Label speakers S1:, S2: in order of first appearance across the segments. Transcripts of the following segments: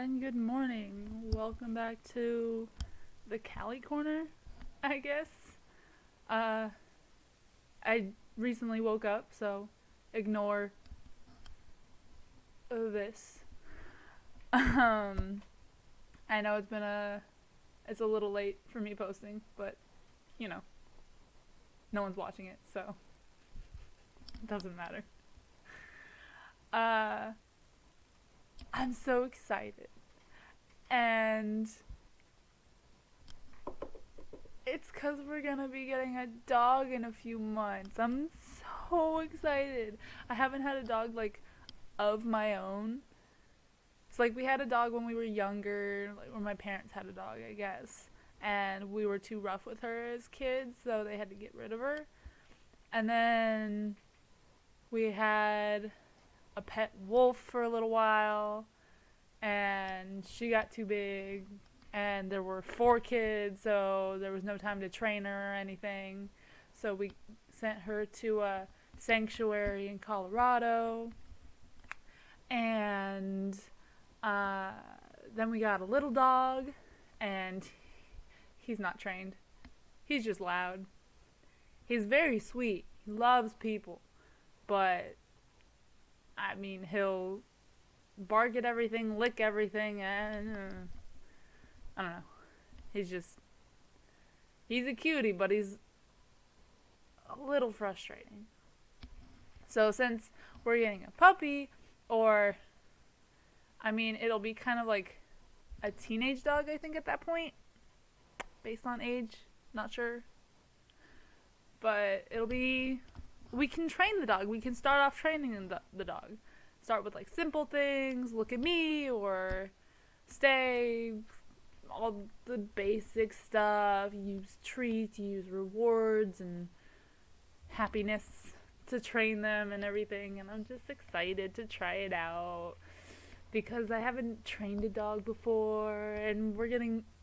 S1: and good morning. Welcome back to the Cali Corner, I guess. Uh, I recently woke up, so ignore this. Um, I know it's a little late for me posting, but you know, no one's watching it, so it doesn't matter. Uh, I'm so excited, and it's because we're gonna be getting a dog in a few months. I'm so excited. I haven't had a dog like of my own. It's like we had a dog when we were younger, like when my parents had a dog, I guess. And we were too rough with her as kids, so they had to get rid of her. And then we had a pet wolf for a little while, and she got too big, and there were 4 kids, so there was no time to train her or anything. So we sent her to a sanctuary in Colorado, and uh, then we got a little dog, and he's not trained. He's just loud. He's very sweet. He loves people, but I mean, he'll bark at everything, lick everything, and I don't know. He's just, he's a cutie, but he's a little frustrating. So since we're getting a puppy, or, I mean, it'll be kind of like a teenage dog, I think, at that point, based on age. Not sure. But it'll be, we can train the dog. We can start off training the dog. Start with like simple things, look at me, or stay, all the basic stuff, use treats, use rewards and happiness to train them and everything. And I'm just excited to try it out because I haven't trained a dog before, and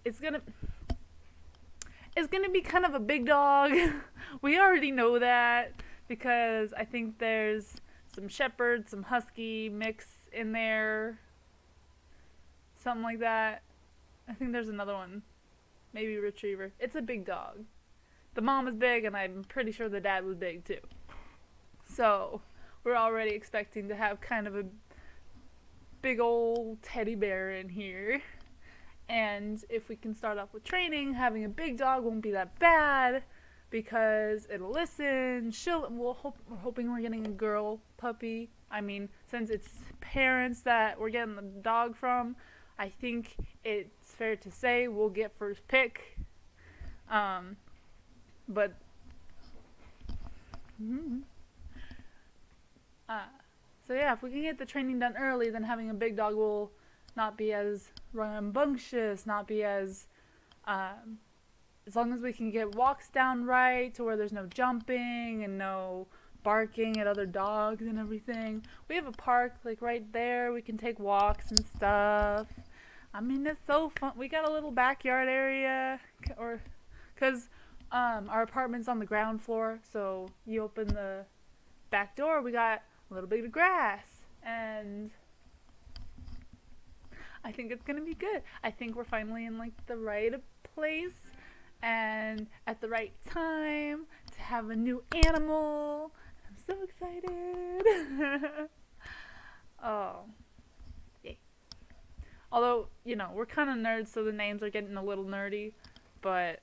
S1: it's gonna be kind of a big dog. We already know that because I think there's some shepherd, some husky mix in there, something like that. I think there's another one, maybe retriever. It's a big dog. The mom is big, and I'm pretty sure the dad was big too. So we're already expecting to have kind of a big old teddy bear in here. And if we can start off with training, having a big dog won't be that bad because it'll listen. We're hoping we're getting a girl puppy. I mean, since it's parents that we're getting the dog from, I think it's fair to say we'll get first pick. But so yeah, if we can get the training done early, then having a big dog will not be as rambunctious, not be as long as we can get walks down right to where there's no jumping and no barking at other dogs and everything. We have a park like right there. We can take walks and stuff. I mean, it's so fun. We got a little backyard area, because our apartment's on the ground floor, so you open the back door, we got a little bit of grass, and I think it's gonna be good. I think we're finally in like the right place and at the right time to have a new animal. I'm so excited. Oh, yay. Although, we're kind of nerds, so the names are getting a little nerdy, but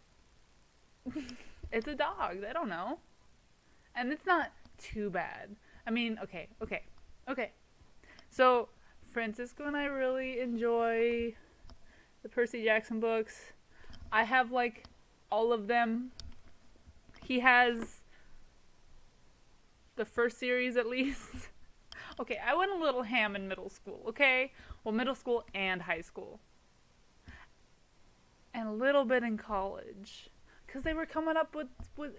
S1: it's a dog. They don't know. And it's not too bad. I mean, okay. So, Francisco and I really enjoy the Percy Jackson books. I have like all of them. He has the first series at least. Okay, I went a little ham in middle school, okay? Well, middle school and high school. And a little bit in college. Because they were coming up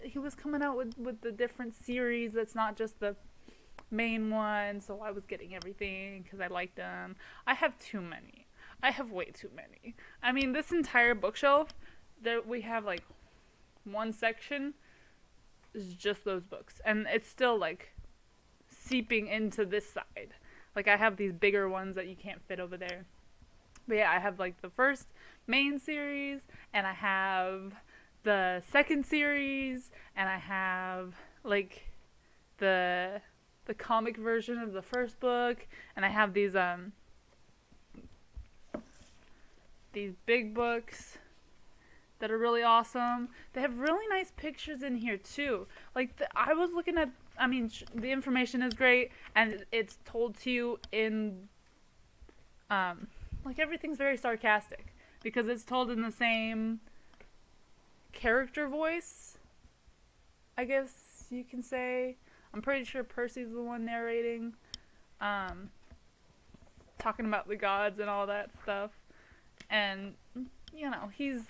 S1: he was coming out with the different series that's not just the main one, so I was getting everything because I liked them. I have too many. I have way too many. I mean, this entire bookshelf, we have like one section is just those books, and it's still like seeping into this side. Like I have these bigger ones that you can't fit over there. But yeah, I have like the first main series, and I have the second series, and I have like the the comic version of the first book, and I have these big books that are really awesome. They have really nice pictures in here too. Like I was looking at, I mean, the information is great, and it's told to you in, like everything's very sarcastic because it's told in the same character voice, I guess you can say. I'm pretty sure Percy's the one narrating, talking about the gods and all that stuff. And, you know, he's...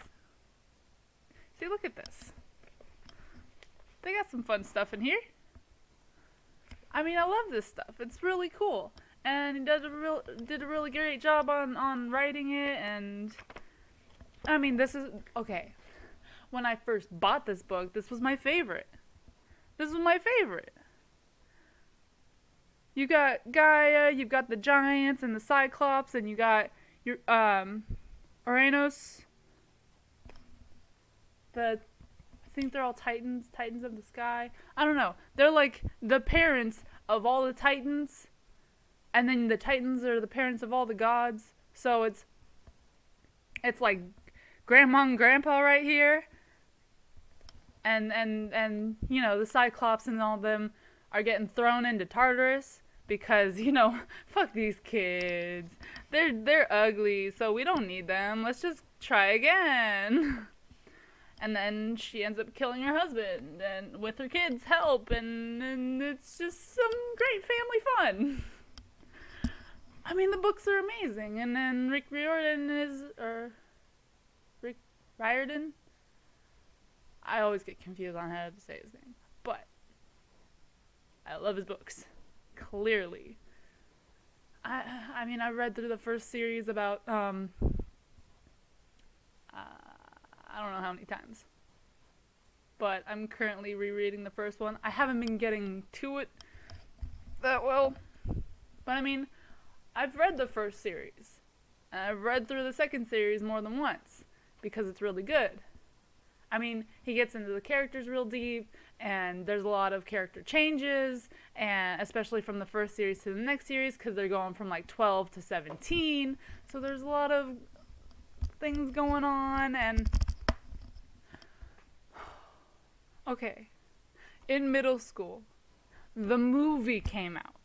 S1: See, look at this. They got some fun stuff in here. I mean, I love this stuff. It's really cool. And he did a really great job on writing it. And, I mean, this is... Okay. When I first bought this book, this was my favorite. This was my favorite. You got Gaia, you've got the giants and the Cyclops, and you got your Uranus. I think they're all Titans of the sky. I don't know. They're like the parents of all the Titans, and then the Titans are the parents of all the gods. So it's like Grandma and Grandpa right here. And you know, the Cyclops and all of them are getting thrown into Tartarus because, you know, fuck these kids. They're ugly, so we don't need them. Let's just try again. And then she ends up killing her husband and with her kids' help, and it's just some great family fun. I mean, the books are amazing. And then Riordan? I always get confused on how to say his name. But I love his books. Clearly. I mean, I read through the first series about, I don't know how many times. But I'm currently rereading the first one. I haven't been getting to it that well. But I mean, I've read the first series. And I've read through the second series more than once. Because it's really good. I mean, he gets into the characters real deep, and there's a lot of character changes, and especially from the first series to the next series, because they're going from like 12 to 17, so there's a lot of things going on, and... Okay. In middle school, the movie came out.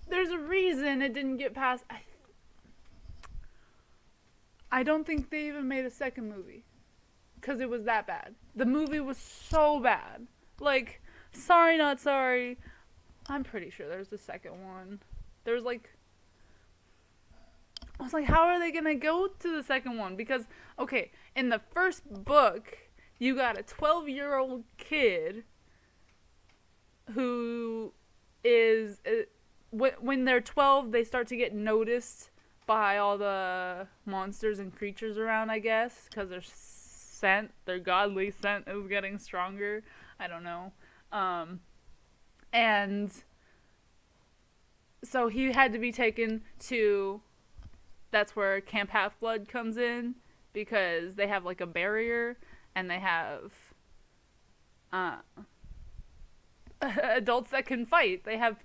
S1: There's a reason it didn't get past... I don't think they even made a second movie. Because it was that bad. The movie was so bad. Like, sorry not sorry. I'm pretty sure there's a second one. There's like... I was like, how are they going to go to the second one? Because, okay, in the first book, you got a 12-year-old kid who is... when they're 12, they start to get noticed by all the monsters and creatures around, I guess, because their godly scent is getting stronger. I don't know. And so he had to be taken to, that's where Camp Half-Blood comes in, because they have like a barrier, and they have adults that can fight. They have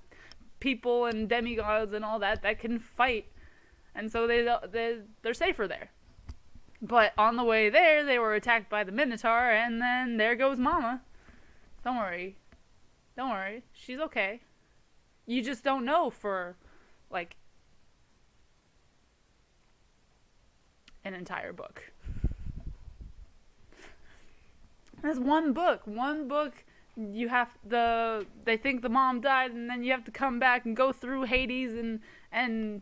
S1: people and demigods and all that can fight. And so they're safer there. But on the way there, they were attacked by the Minotaur, and then there goes Mama. Don't worry. She's okay. You just don't know for, like, an entire book. There's one book. You have they think the mom died, and then you have to come back and go through Hades and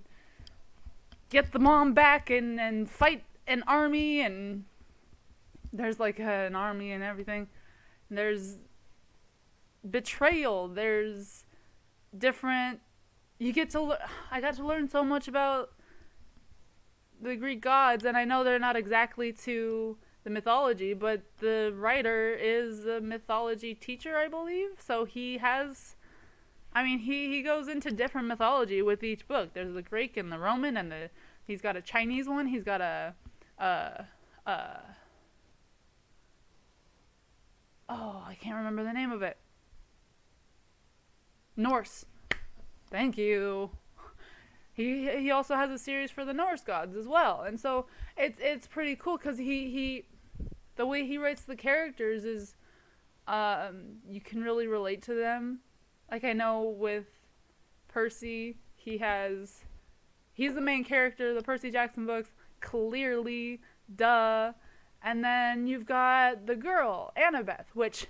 S1: get the mom back and fight an army, and there's like an army and everything. And there's betrayal. There's different... I got to learn so much about the Greek gods, and I know they're not exactly to the mythology, but the writer is a mythology teacher, I believe. So he has I mean, he goes into different mythology with each book. There's the Greek and the Roman, and he's got a Chinese one. He's got a oh, I can't remember the name of it. Norse. Thank you. He also has a series for the Norse gods as well, and so it's pretty cool because he the way he writes the characters is you can really relate to them. Like I know with Percy, he's the main character of the Percy Jackson books, clearly, duh. And then you've got the girl, Annabeth, which,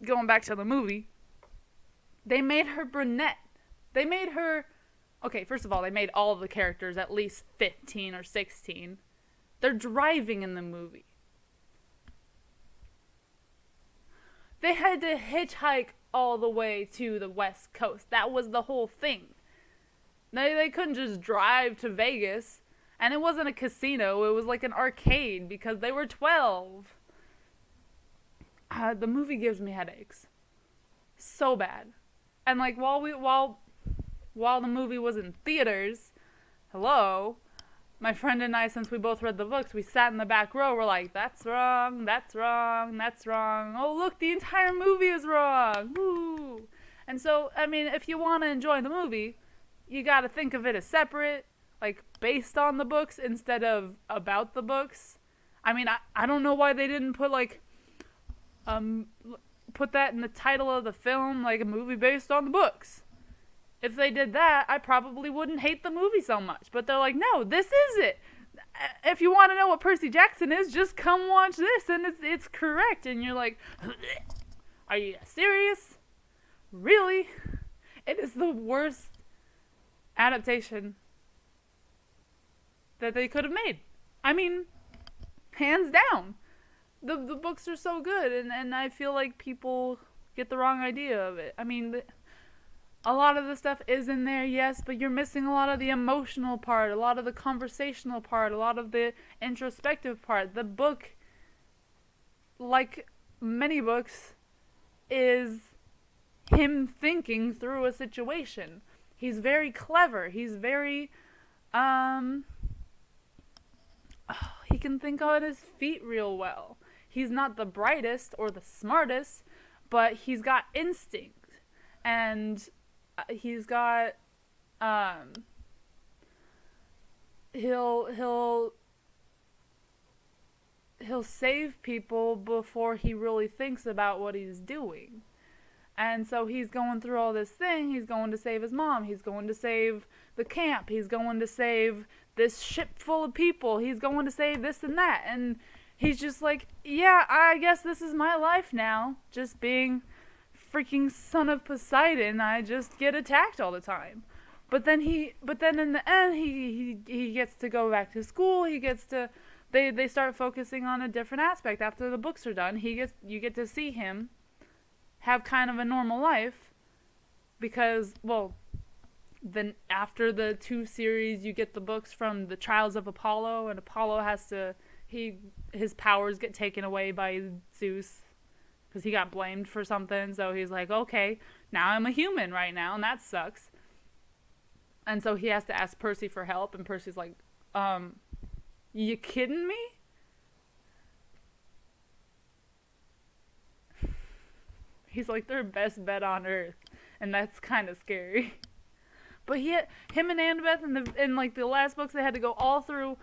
S1: going back to the movie, they made her brunette. They made her. Okay, first of all, they made all of the characters at least 15 or 16. They're driving in the movie. They had to hitchhike all the way to the West Coast. That was the whole thing. They couldn't just drive to Vegas. And it wasn't a casino. It was like an arcade because they were 12. The movie gives me headaches. So bad. And like while the movie was in theaters, hello, my friend and I, since we both read the books, we sat in the back row. We're like, that's wrong, that's wrong, that's wrong. Oh, look, the entire movie is wrong. Woo. And so, I mean, if you want to enjoy the movie, you got to think of it as separate, like based on the books instead of about the books. I mean, I don't know why they didn't put put that in the title of the film, like a movie based on the books. If they did that, I probably wouldn't hate the movie so much. But they're like, no, this is it. If you want to know what Percy Jackson is, just come watch this, and it's correct. And you're like, are you serious? Really? It is the worst adaptation that they could have made. I mean, hands down. The books are so good, and I feel like people get the wrong idea of it. I mean, a lot of the stuff is in there, yes, but you're missing a lot of the emotional part, a lot of the conversational part, a lot of the introspective part. The book, like many books, is him thinking through a situation. He's very clever. He's very, he can think on his feet real well. He's not the brightest or the smartest, but he's got instinct. And he's got, he'll save people before he really thinks about what he's doing. And so he's going through all this thing. He's going to save his mom. He's going to save the camp. He's going to save this ship full of people. He's going to save this and that. And he's just like, yeah, I guess this is my life now. Just being freaking son of Poseidon. I just get attacked all the time. But then in the end, he gets to go back to school. He gets to, they start focusing on a different aspect. After the books are done, you get to see him have kind of a normal life because, well, then after the 2 series, you get the books from the trials of Apollo, and Apollo has to, his powers get taken away by Zeus because he got blamed for something. So he's like, okay, now I'm a human right now, and that sucks. And so he has to ask Percy for help, and Percy's like, you kidding me? He's like their best bet on Earth, and that's kind of scary. But him and Annabeth in like the last books, they had to go all through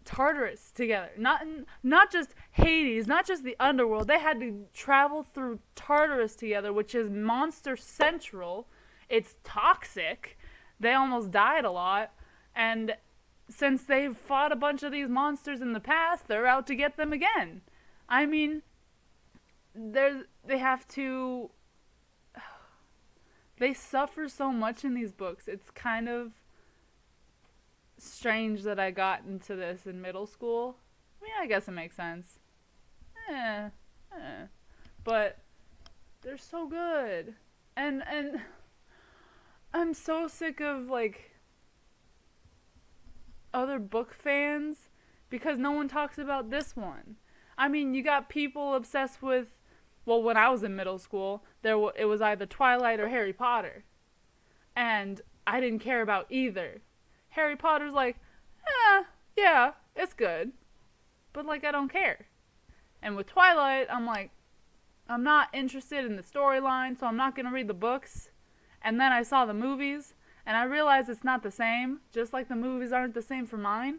S1: Tartarus together. Not just Hades, not just the underworld. They had to travel through Tartarus together, which is monster central. It's toxic. They almost died a lot, and since they've fought a bunch of these monsters in the past, they're out to get them again. I mean, they suffer so much in these books. It's kind of strange that I got into this in middle school. I mean, I guess it makes sense. But they're so good. And I'm so sick of like other book fans because no one talks about this one. I mean, you got people obsessed with Well, when I was in middle school, it was either Twilight or Harry Potter. And I didn't care about either. Harry Potter's like, yeah, it's good. But like, I don't care. And with Twilight, I'm like, I'm not interested in the storyline, so I'm not going to read the books. And then I saw the movies, and I realized it's not the same, just like the movies aren't the same for mine.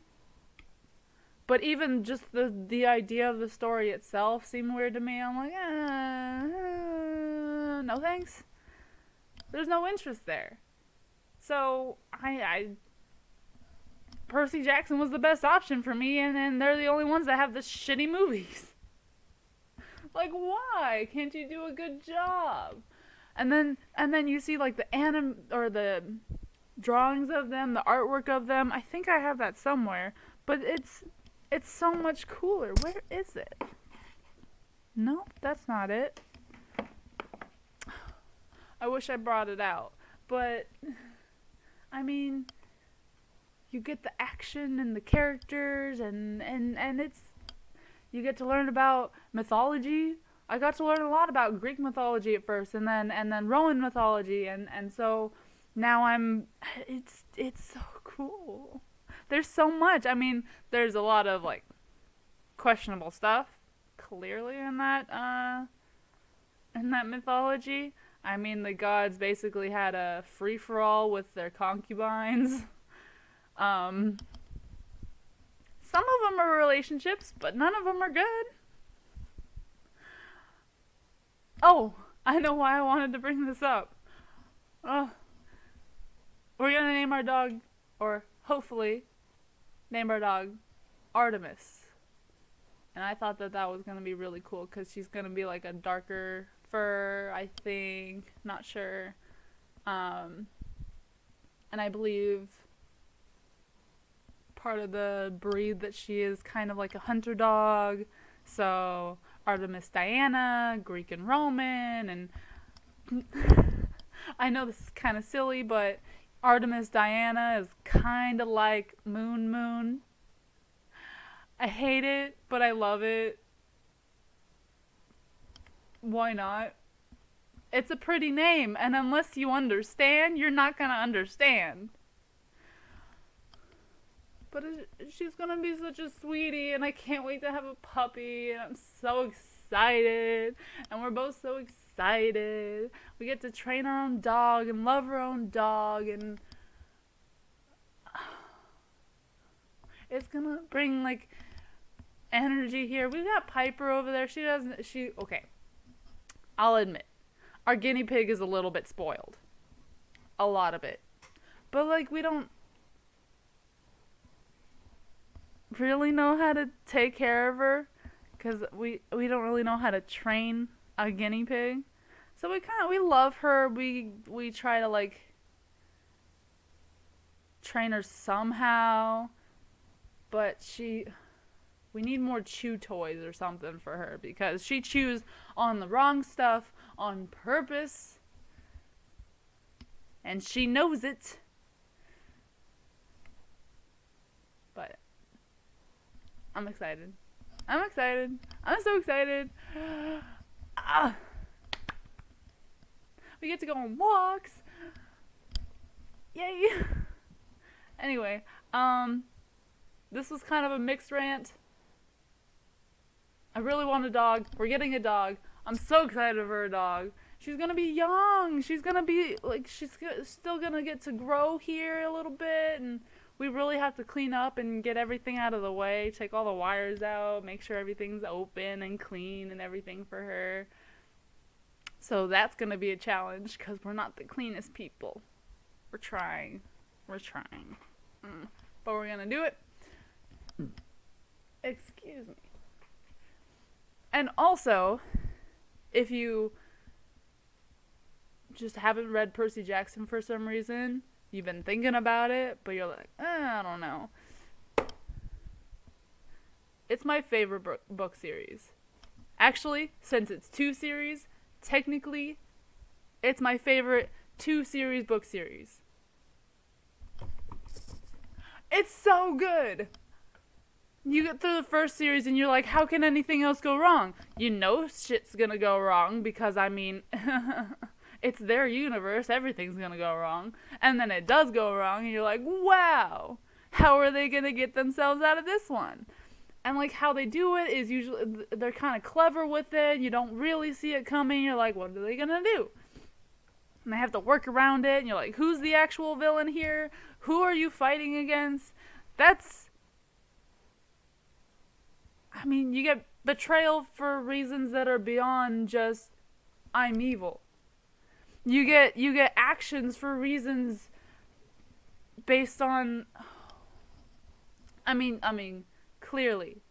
S1: But even just the idea of the story itself seemed weird to me. I'm like, no thanks. There's no interest there. So Percy Jackson was the best option for me, and they're the only ones that have the shitty movies. Like, why can't you do a good job? And then you see like the the drawings of them, the artwork of them. I think I have that somewhere, but it's so much cooler. Where is it? Nope, that's not it. I wish I brought it out, but I mean, you get the action and the characters, and it's, you get to learn about mythology. I got to learn a lot about Greek mythology at first, and then Roman mythology, and so now it's so cool. There's so much. I mean, there's a lot of like questionable stuff clearly in that mythology. I mean, the gods basically had a free-for-all with their concubines. Some of them are relationships, but none of them are good. Oh, I know why I wanted to bring this up. We're gonna name our dog, or hopefully name our dog Artemis. And I thought that was gonna be really cool, because she's gonna be like a darker fur, I think. Not sure. And I believe part of the breed that she is kind of like a hunter dog. So Artemis Diana, Greek and Roman, and I know this is kind of silly, but Artemis Diana is kind of like Moon. I hate it, but I love it. Why not? It's a pretty name, and unless you understand, you're not gonna understand. But she's gonna be such a sweetie, and I can't wait to have a puppy, and I'm so excited. And we're both so excited. We get to train our own dog and love our own dog, and it's gonna bring like energy here. We've got Piper over there. Okay. I'll admit, our guinea pig is a little bit spoiled. A lot of it. But like, we don't really know how to take care of her, because we don't really know how to train a guinea pig. So we love her. We try to like train her somehow, but we need more chew toys or something for her, because she chews on the wrong stuff on purpose, and she knows it. But I'm excited. I'm so excited. We get to go on walks. Yay. Anyway, this was kind of a mixed rant. I really want a dog. We're getting a dog. I'm so excited for a dog. She's gonna be young. She's gonna be like, she's still gonna get to grow here a little bit, and we really have to clean up and get everything out of the way, take all the wires out, make sure everything's open and clean and everything for her. So that's gonna be a challenge, because we're not the cleanest people. We're trying. But we're gonna do it. Excuse me. And also, if you just haven't read Percy Jackson for some reason, you've been thinking about it, but you're like, I don't know. It's my favorite book series. Actually, since it's 2 series, technically, it's my favorite 2-series book series. It's so good. You get through the first series and you're like, how can anything else go wrong? You know shit's gonna go wrong because, I mean, it's their universe. Everything's gonna go wrong. And then it does go wrong and you're like, wow, how are they gonna get themselves out of this one? And like how they do it is usually they're kind of clever with it. You don't really see it coming. You're like, what are they gonna do? And they have to work around it. And you're like, who's the actual villain here? Who are you fighting against? That's, I mean, you get betrayal for reasons that are beyond just I'm evil. You get actions for reasons based on, I mean, clearly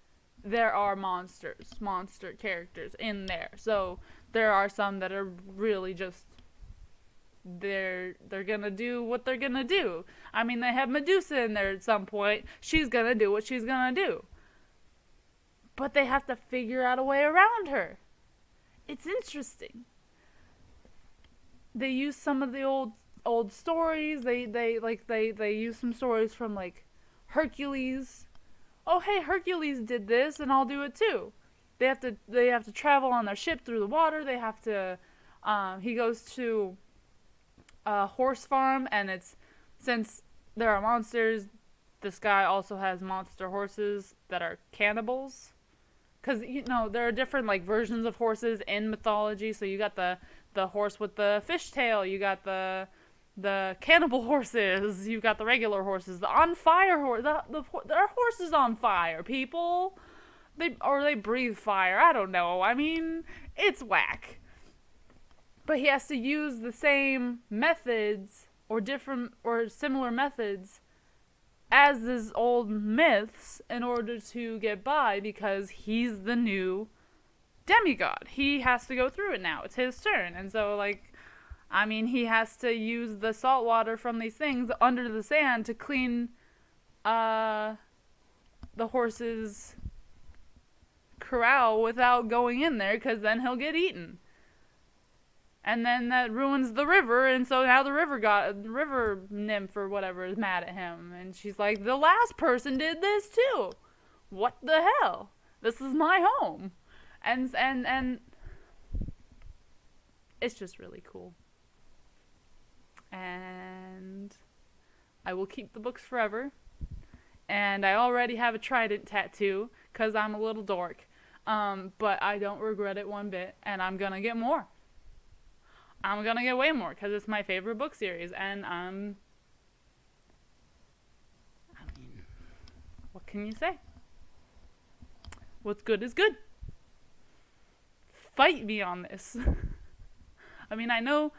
S1: there are monster characters in there. So there are some that are really just they're gonna do what they're gonna do. I mean, they have Medusa in there at some point. She's gonna do what she's gonna do. But they have to figure out a way around her. It's interesting. They use some of the old stories. They use some stories from like Hercules. Oh hey, Hercules did this and I'll do it too. They have to travel on their ship through the water. They have to he goes to a horse farm, and it's since there are monsters, this guy also has monster horses that are cannibals. Because there are different like versions of horses in mythology. So you got the horse with the fishtail. You got the cannibal horses. You got the regular horses. The on fire horse. There are horses on fire. People, they breathe fire. I don't know. I mean, it's whack. But he has to use the same methods or different or similar methods as these old myths in order to get by because he's the new demigod. He has to go through it now. It's his turn. And so, like, I mean, he has to use the salt water from these things under the sand to clean the horse's corral without going in there because then he'll get eaten. And then that ruins the river, and so now the river nymph or whatever is mad at him, and she's like, the last person did this too. What the hell? This is my home, and it's just really cool. And I will keep the books forever. And I already have a trident tattoo because I'm a little dork, but I don't regret it one bit, and I'm gonna get more. I'm gonna get way more because it's my favorite book series, and I mean, what can you say? What's good is good. Fight me on this. I mean, I know,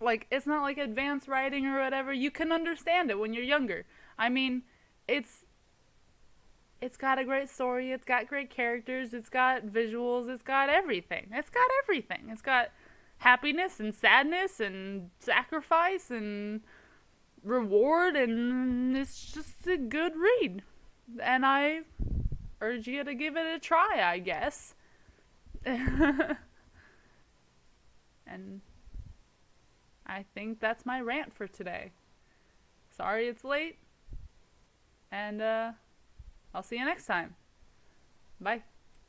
S1: like, it's not like advanced writing or whatever. You can understand it when you're younger. I mean, it's got a great story. It's got great characters. It's got visuals. It's got everything. It's got happiness and sadness and sacrifice and reward, and it's just a good read. And I urge you to give it a try, I guess. And I think that's my rant for today. Sorry it's late, and I'll see you next time. Bye.